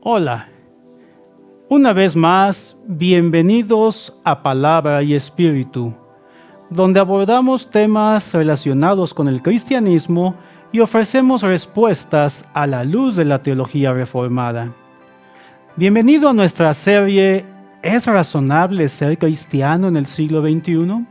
Hola, una vez más, bienvenidos a Palabra y Espíritu, donde abordamos temas relacionados con el cristianismo y ofrecemos respuestas a la luz de la teología reformada. Bienvenido a nuestra serie ¿Es razonable ser cristiano en el siglo XXI?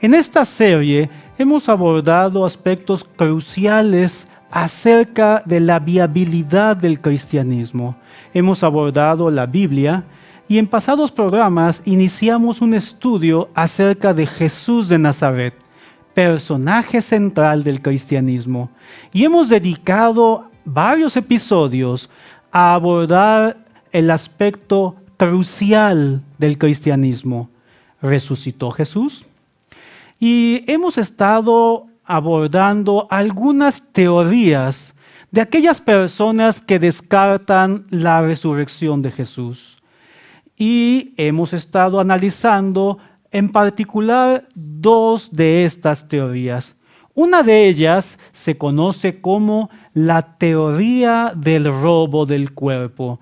En esta serie hemos abordado aspectos cruciales acerca de la viabilidad del cristianismo. Hemos abordado la Biblia y en pasados programas iniciamos un estudio acerca de Jesús de Nazaret, personaje central del cristianismo. Y hemos dedicado varios episodios a abordar el aspecto crucial del cristianismo. ¿Resucitó Jesús? Y hemos estado abordando algunas teorías de aquellas personas que descartan la resurrección de Jesús. Y hemos estado analizando en particular dos de estas teorías. Una de ellas se conoce como la teoría del robo del cuerpo.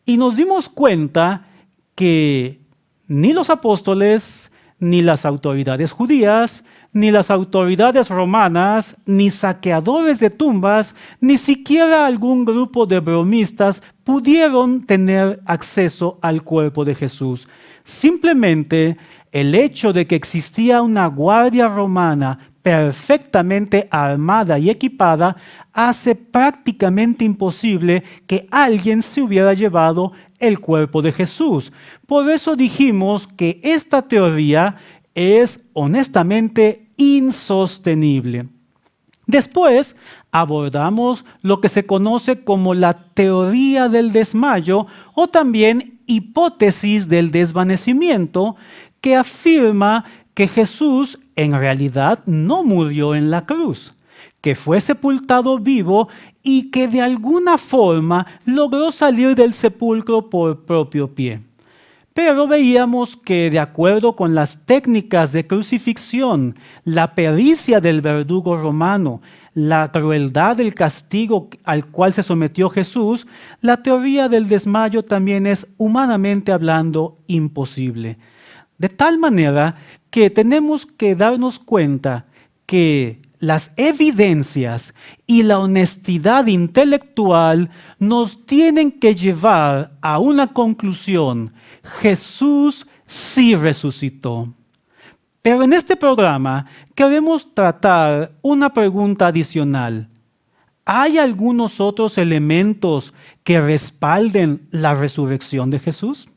Y nos dimos cuenta que ni los apóstoles, ni las autoridades judías, ni las autoridades romanas, ni saqueadores de tumbas, ni siquiera algún grupo de bromistas pudieron tener acceso al cuerpo de Jesús. Simplemente el hecho de que existía una guardia romana perfectamente armada y equipada hace prácticamente imposible que alguien se hubiera llevado el cuerpo de Jesús. Por eso dijimos que esta teoría es honestamente insostenible. Después abordamos lo que se conoce como la teoría del desmayo o también hipótesis del desvanecimiento, que afirma que Jesús en realidad no murió en la cruz, que fue sepultado vivo y que de alguna forma logró salir del sepulcro por propio pie. Pero veíamos que de acuerdo con las técnicas de crucifixión, la pericia del verdugo romano, la crueldad del castigo al cual se sometió Jesús, la teoría del desmayo también es, humanamente hablando, imposible. De tal manera que tenemos que darnos cuenta que las evidencias y la honestidad intelectual nos tienen que llevar a una conclusión: Jesús sí resucitó. Pero en este programa queremos tratar una pregunta adicional. ¿Hay algunos otros elementos que respalden la resurrección de Jesús?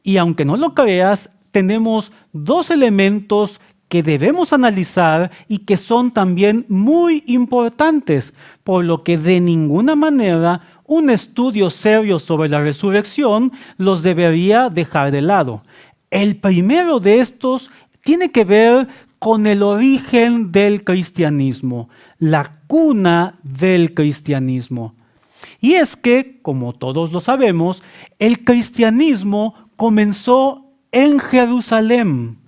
Y aunque no lo creas, tenemos dos elementos que debemos analizar y que son también muy importantes, por lo que de ninguna manera un estudio serio sobre la resurrección los debería dejar de lado. El primero de estos tiene que ver con el origen del cristianismo, la cuna del cristianismo. Y es que, como todos lo sabemos, el cristianismo comenzó en Jerusalén,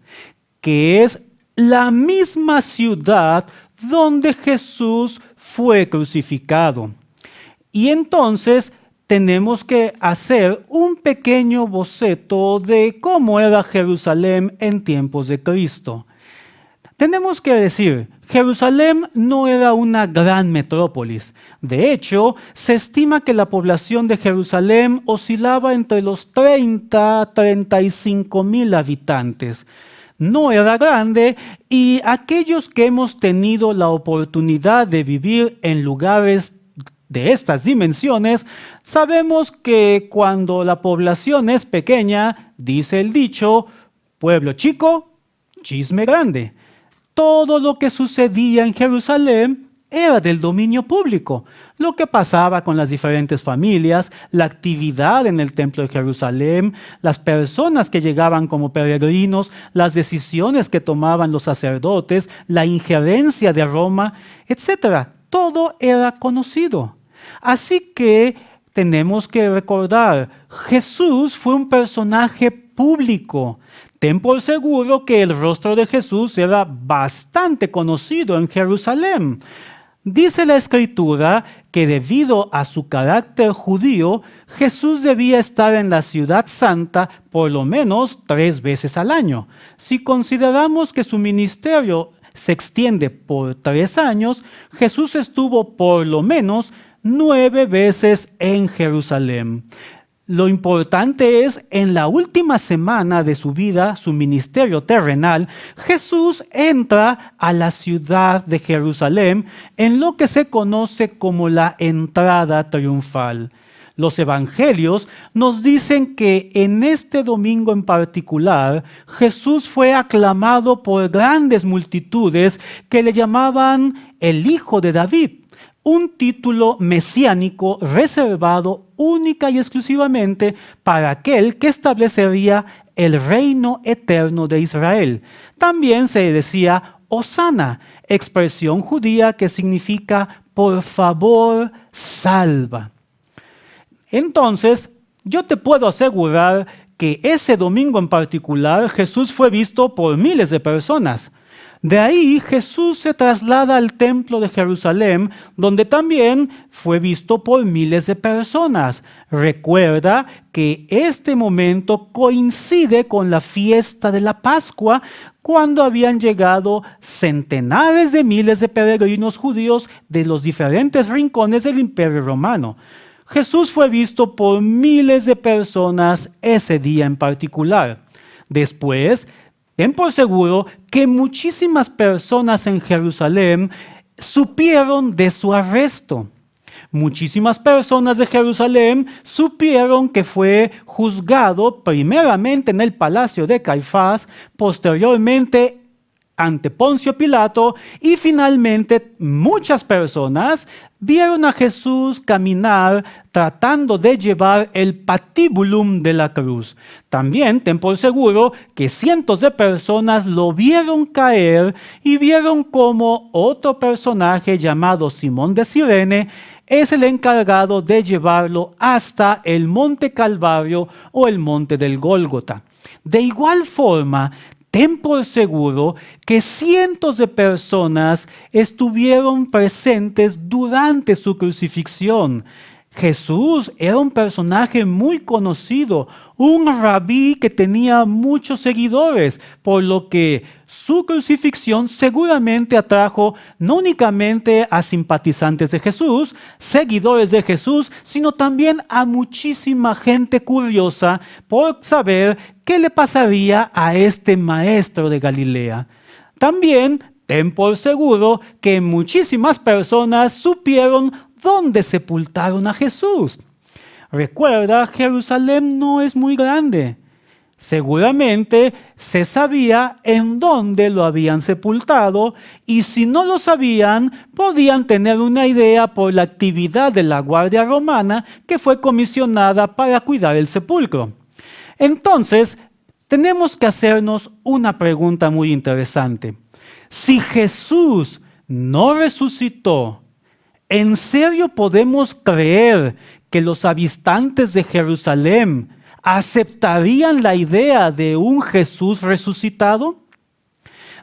que es la misma ciudad donde Jesús fue crucificado. Y entonces tenemos que hacer un pequeño boceto de cómo era Jerusalén en tiempos de Cristo. Tenemos que decir, Jerusalén no era una gran metrópolis. De hecho, se estima que la población de Jerusalén oscilaba entre los 30 a 35 mil habitantes. No era grande, y aquellos que hemos tenido la oportunidad de vivir en lugares de estas dimensiones, sabemos que cuando la población es pequeña, dice el dicho, pueblo chico, chisme grande. Todo lo que sucedía en Jerusalén era del dominio público. Lo que pasaba con las diferentes familias, la actividad en el templo de Jerusalén, las personas que llegaban como peregrinos, las decisiones que tomaban los sacerdotes, la injerencia de Roma, etc. Todo era conocido. Así que tenemos que recordar, Jesús fue un personaje público. Ten por seguro que el rostro de Jesús era bastante conocido en Jerusalén. Dice la Escritura que debido a su carácter judío, Jesús debía estar en la ciudad santa por lo menos 3 veces al año. Si consideramos que su ministerio se extiende por 3 años, Jesús estuvo por lo menos 9 veces en Jerusalén. Lo importante es, en la última semana de su vida, su ministerio terrenal, Jesús entra a la ciudad de Jerusalén en lo que se conoce como la entrada triunfal. Los evangelios nos dicen que en este domingo en particular, Jesús fue aclamado por grandes multitudes que le llamaban el Hijo de David, un título mesiánico reservado única y exclusivamente para aquel que establecería el reino eterno de Israel. También se decía Hosana, expresión judía que significa por favor, salva. Entonces, yo te puedo asegurar que ese domingo en particular Jesús fue visto por miles de personas. De ahí Jesús se traslada al templo de Jerusalén, donde también fue visto por miles de personas. Recuerda que este momento coincide con la fiesta de la Pascua, cuando habían llegado centenares de miles de peregrinos judíos de los diferentes rincones del Imperio Romano. Jesús fue visto por miles de personas ese día en particular. Después, ten por seguro que muchísimas personas en Jerusalén supieron de su arresto. Muchísimas personas de Jerusalén supieron que fue juzgado primeramente en el palacio de Caifás, posteriormente ante Poncio Pilato, y finalmente muchas personas vieron a Jesús caminar tratando de llevar el patíbulum de la cruz. También ten por seguro que cientos de personas lo vieron caer y vieron cómo otro personaje llamado Simón de Cirene es el encargado de llevarlo hasta el Monte Calvario o el Monte del Gólgota. De igual forma, ten por seguro que cientos de personas estuvieron presentes durante su crucifixión. Jesús era un personaje muy conocido, un rabí que tenía muchos seguidores, por lo que su crucifixión seguramente atrajo no únicamente a simpatizantes de Jesús, seguidores de Jesús, sino también a muchísima gente curiosa por saber qué le pasaría a este maestro de Galilea. También ten por seguro que muchísimas personas supieron dónde sepultaron a Jesús. Recuerda, Jerusalén no es muy grande. Seguramente se sabía en dónde lo habían sepultado, y si no lo sabían, podían tener una idea por la actividad de la Guardia Romana que fue comisionada para cuidar el sepulcro. Entonces, tenemos que hacernos una pregunta muy interesante. Si Jesús no resucitó, ¿en serio podemos creer que los habitantes de Jerusalén aceptarían la idea de un Jesús resucitado?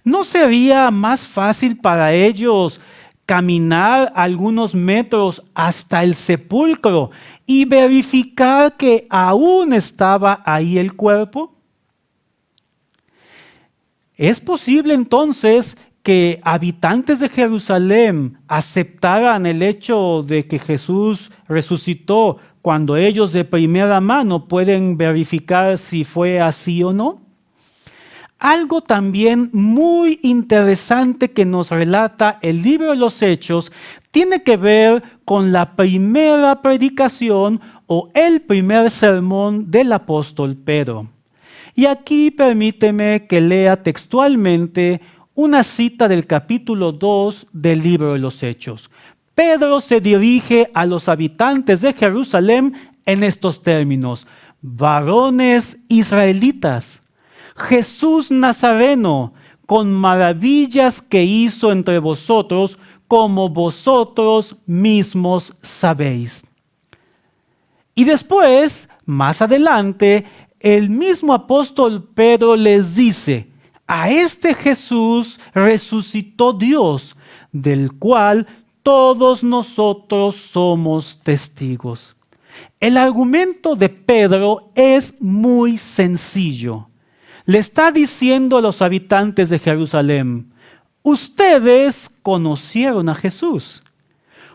¿No sería más fácil para ellos caminar algunos metros hasta el sepulcro y verificar que aún estaba ahí el cuerpo? ¿Es posible entonces que habitantes de Jerusalén aceptaran el hecho de que Jesús resucitó cuando ellos de primera mano pueden verificar si fue así o no? Algo también muy interesante que nos relata el libro de los Hechos tiene que ver con la primera predicación o el primer sermón del apóstol Pedro. Y aquí permíteme que lea textualmente una cita del capítulo 2 del libro de los Hechos. Pedro se dirige a los habitantes de Jerusalén en estos términos: varones israelitas, Jesús Nazareno, con maravillas que hizo entre vosotros, como vosotros mismos sabéis. Y después, más adelante, el mismo apóstol Pedro les dice: a este Jesús resucitó Dios, del cual todos nosotros somos testigos. El argumento de Pedro es muy sencillo. Le está diciendo a los habitantes de Jerusalén: ustedes conocieron a Jesús.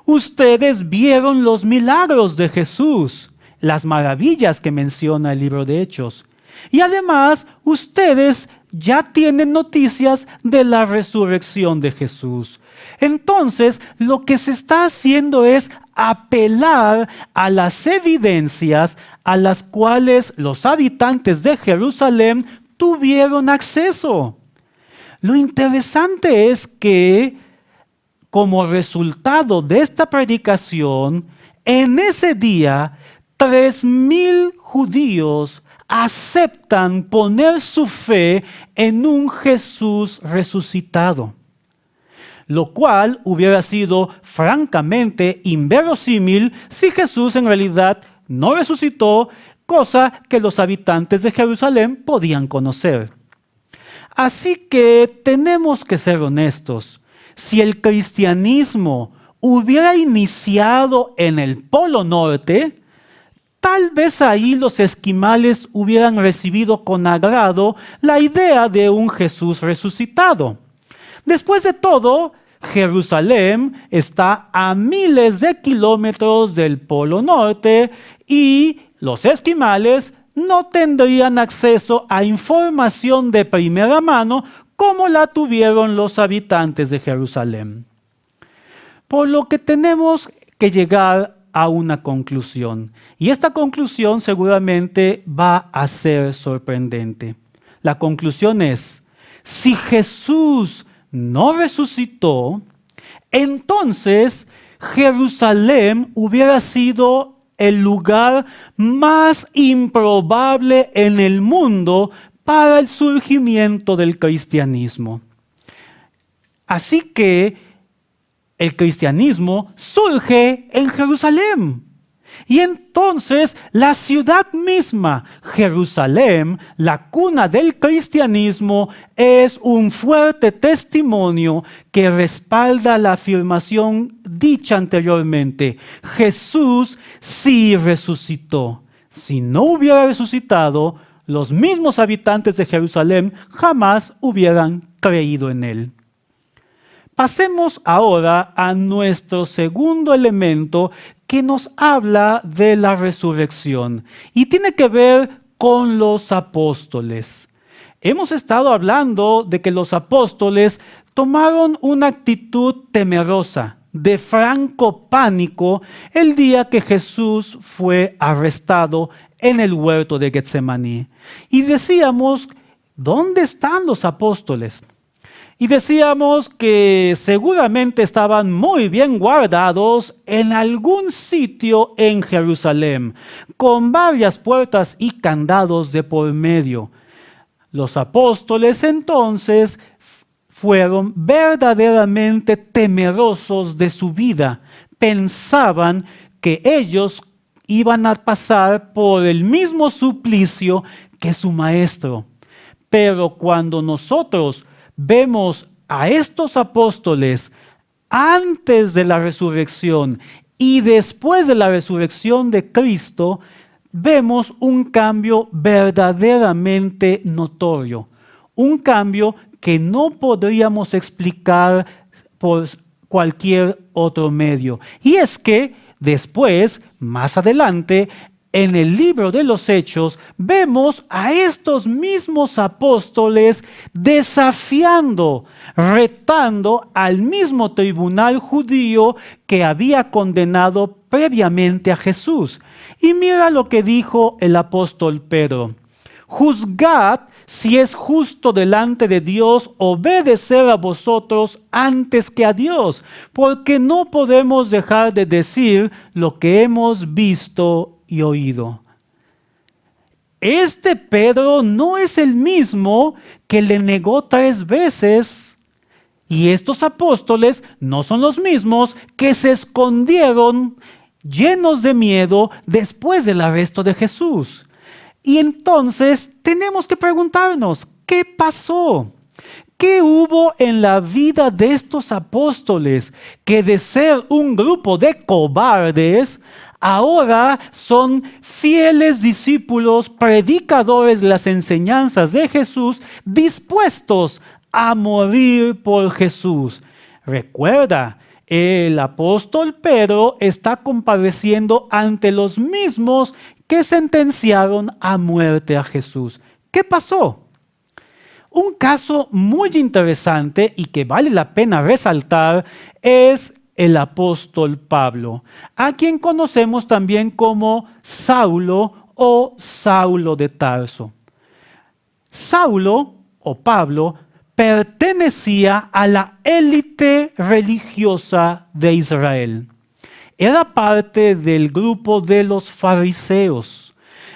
Ustedes vieron los milagros de Jesús, las maravillas que menciona el libro de Hechos. Y además, ustedes ya tienen noticias de la resurrección de Jesús. Entonces, lo que se está haciendo es apelar a las evidencias a las cuales los habitantes de Jerusalén tuvieron acceso. Lo interesante es que, como resultado de esta predicación, en ese día 3,000 judíos aceptan poner su fe en un Jesús resucitado, lo cual hubiera sido francamente inverosímil si Jesús en realidad no resucitó, cosa que los habitantes de Jerusalén podían conocer. Así que tenemos que ser honestos. Si el cristianismo hubiera iniciado en el Polo Norte, tal vez ahí los esquimales hubieran recibido con agrado la idea de un Jesús resucitado. Después de todo, Jerusalén está a miles de kilómetros del Polo Norte y los esquimales no tendrían acceso a información de primera mano como la tuvieron los habitantes de Jerusalén. Por lo que tenemos que llegar a una conclusión. Y esta conclusión seguramente va a ser sorprendente. La conclusión es: si Jesús no resucitó, entonces Jerusalén hubiera sido el lugar más improbable en el mundo para el surgimiento del cristianismo. Así que el cristianismo surge en Jerusalén. Y entonces la ciudad misma, Jerusalén, la cuna del cristianismo, es un fuerte testimonio que respalda la afirmación dicha anteriormente. Jesús sí resucitó. Si no hubiera resucitado, los mismos habitantes de Jerusalén jamás hubieran creído en él. Pasemos ahora a nuestro segundo elemento que nos habla de la resurrección y tiene que ver con los apóstoles. Hemos estado hablando de que los apóstoles tomaron una actitud temerosa, de franco pánico, el día que Jesús fue arrestado en el huerto de Getsemaní. Y decíamos, ¿dónde están los apóstoles? Y decíamos que seguramente estaban muy bien guardados en algún sitio en Jerusalén, con varias puertas y candados de por medio. Los apóstoles entonces fueron verdaderamente temerosos de su vida. Pensaban que ellos iban a pasar por el mismo suplicio que su maestro. Pero cuando nosotros vemos a estos apóstoles antes de la resurrección y después de la resurrección de Cristo, vemos un cambio verdaderamente notorio, un cambio que no podríamos explicar por cualquier otro medio. Y es que después, más adelante, en el libro de los Hechos, vemos a estos mismos apóstoles desafiando, retando al mismo tribunal judío que había condenado previamente a Jesús. Y mira lo que dijo el apóstol Pedro: juzgad si es justo delante de Dios obedecer a vosotros antes que a Dios, porque no podemos dejar de decir lo que hemos visto y oído. Este Pedro no es el mismo que le negó 3 veces. Y estos apóstoles no son los mismos que se escondieron llenos de miedo después del arresto de Jesús. Y entonces tenemos que preguntarnos, ¿qué pasó? ¿Qué hubo en la vida de estos apóstoles que de ser un grupo de cobardes, ahora son fieles discípulos, predicadores de las enseñanzas de Jesús, dispuestos a morir por Jesús? Recuerda, el apóstol Pedro está compareciendo ante los mismos que sentenciaron a muerte a Jesús. ¿Qué pasó? Un caso muy interesante y que vale la pena resaltar es el apóstol Pablo, a quien conocemos también como Saulo o Saulo de Tarso. Saulo o Pablo pertenecía a la élite religiosa de Israel. Era parte del grupo de los fariseos.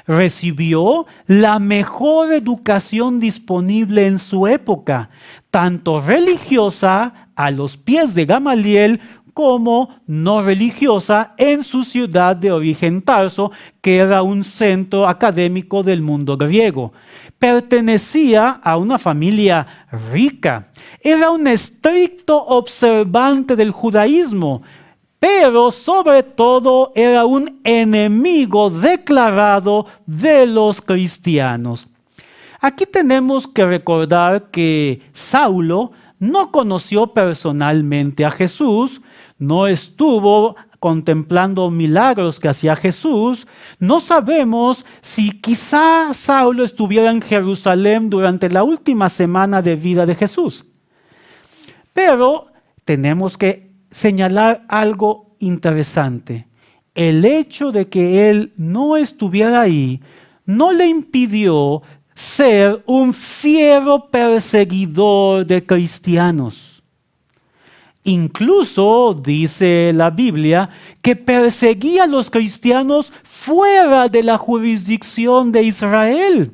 Recibió la mejor educación disponible en su época, tanto religiosa a los pies de Gamaliel como no religiosa en su ciudad de origen Tarso, que era un centro académico del mundo griego. Pertenecía a una familia rica. Era un estricto observante del judaísmo, pero sobre todo era un enemigo declarado de los cristianos. Aquí tenemos que recordar que Saulo no conoció personalmente a Jesús, no estuvo contemplando milagros que hacía Jesús. No sabemos si quizá Saulo estuviera en Jerusalén durante la última semana de vida de Jesús. Pero tenemos que señalar algo interesante. El hecho de que él no estuviera ahí no le impidió ser un fiero perseguidor de cristianos. Incluso dice la Biblia que perseguía a los cristianos fuera de la jurisdicción de Israel.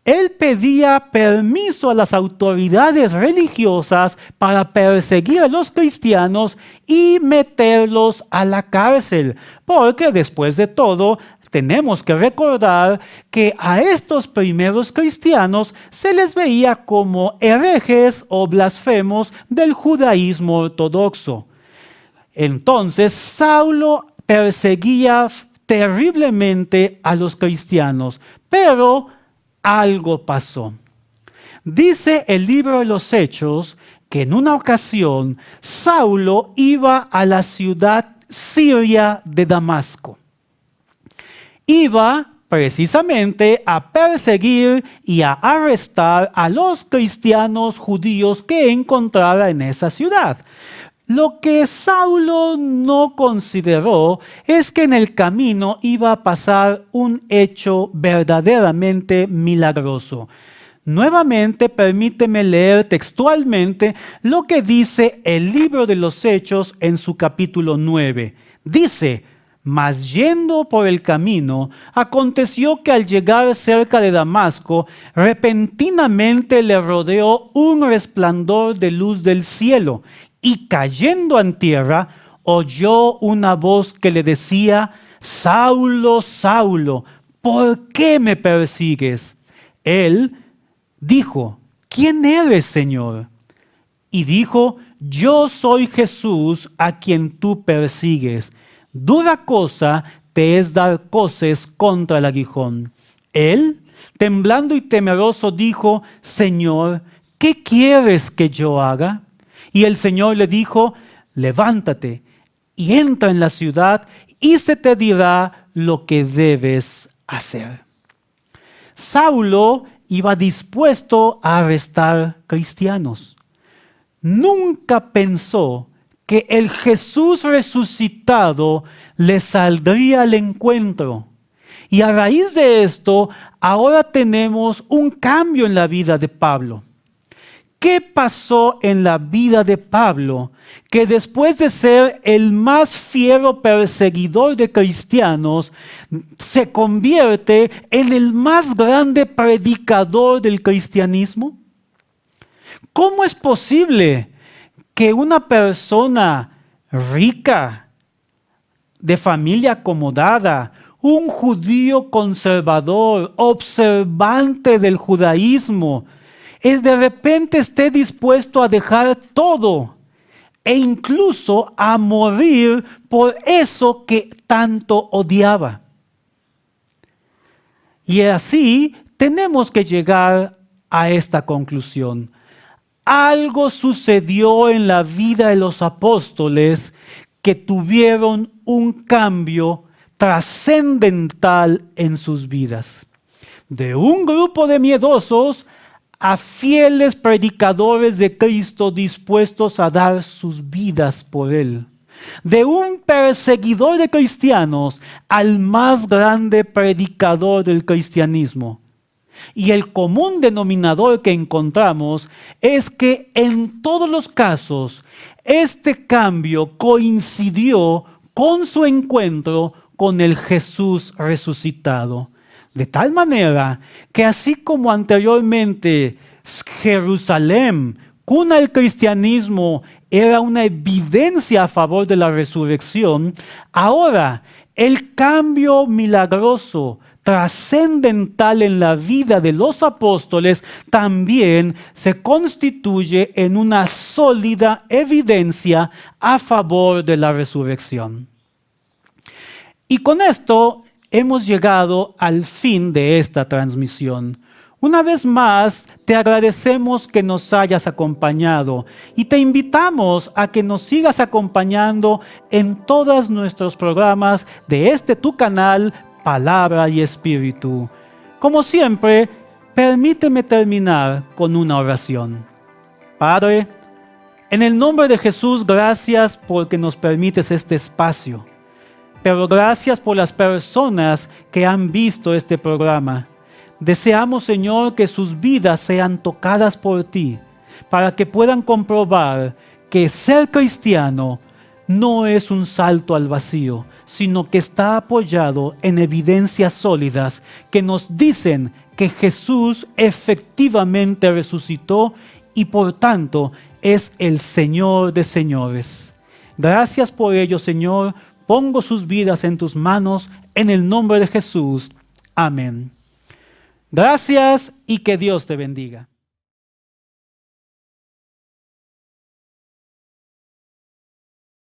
Él pedía permiso a las autoridades religiosas para perseguir a los cristianos y meterlos a la cárcel, porque después de todo tenemos que recordar que a estos primeros cristianos se les veía como herejes o blasfemos del judaísmo ortodoxo. Entonces Saulo perseguía terriblemente a los cristianos, pero algo pasó. Dice el libro de los Hechos que en una ocasión Saulo iba a la ciudad siria de Damasco. Iba precisamente a perseguir y a arrestar a los cristianos judíos que encontrara en esa ciudad. Lo que Saulo no consideró es que en el camino iba a pasar un hecho verdaderamente milagroso. Nuevamente, permíteme leer textualmente lo que dice el libro de los Hechos en su capítulo 9. Dice: mas yendo por el camino, aconteció que al llegar cerca de Damasco, repentinamente le rodeó un resplandor de luz del cielo, y cayendo en tierra, oyó una voz que le decía: Saulo, Saulo, ¿por qué me persigues? Él dijo: ¿quién eres, Señor? Y dijo: yo soy Jesús a quien tú persigues. Dura cosa te es dar coces contra el aguijón. Él, temblando y temeroso, dijo: Señor, ¿qué quieres que yo haga? Y el Señor le dijo: levántate y entra en la ciudad y se te dirá lo que debes hacer. Saulo iba dispuesto a arrestar cristianos. Nunca pensó que el Jesús resucitado le saldría al encuentro. Y a raíz de esto, ahora tenemos un cambio en la vida de Pablo. ¿Qué pasó en la vida de Pablo? Que después de ser el más fiero perseguidor de cristianos, se convierte en el más grande predicador del cristianismo. ¿Cómo es posible que una persona rica, de familia acomodada, un judío conservador, observante del judaísmo, de repente esté dispuesto a dejar todo e incluso a morir por eso que tanto odiaba. Y así tenemos que llegar a esta conclusión. Algo sucedió en la vida de los apóstoles que tuvieron un cambio trascendental en sus vidas. De un grupo de miedosos a fieles predicadores de Cristo dispuestos a dar sus vidas por Él. De un perseguidor de cristianos al más grande predicador del cristianismo. Y el común denominador que encontramos es que en todos los casos este cambio coincidió con su encuentro con el Jesús resucitado. De tal manera que así como anteriormente Jerusalén, cuna del cristianismo, era una evidencia a favor de la resurrección, ahora el cambio milagroso, trascendental en la vida de los apóstoles también se constituye en una sólida evidencia a favor de la resurrección. Y con esto hemos llegado al fin de esta transmisión. Una vez más, te agradecemos que nos hayas acompañado y te invitamos a que nos sigas acompañando en todos nuestros programas de este tu canal, Palabra y Espíritu. Como siempre, permíteme terminar con una oración. Padre, en el nombre de Jesús, gracias porque nos permites este espacio. Pero gracias por las personas que han visto este programa. Deseamos, Señor, que sus vidas sean tocadas por ti, para que puedan comprobar que ser cristiano no es un salto al vacío, sino que está apoyado en evidencias sólidas que nos dicen que Jesús efectivamente resucitó y por tanto es el Señor de señores. Gracias por ello, Señor. Pongo sus vidas en tus manos, en el nombre de Jesús. Amén. Gracias y que Dios te bendiga.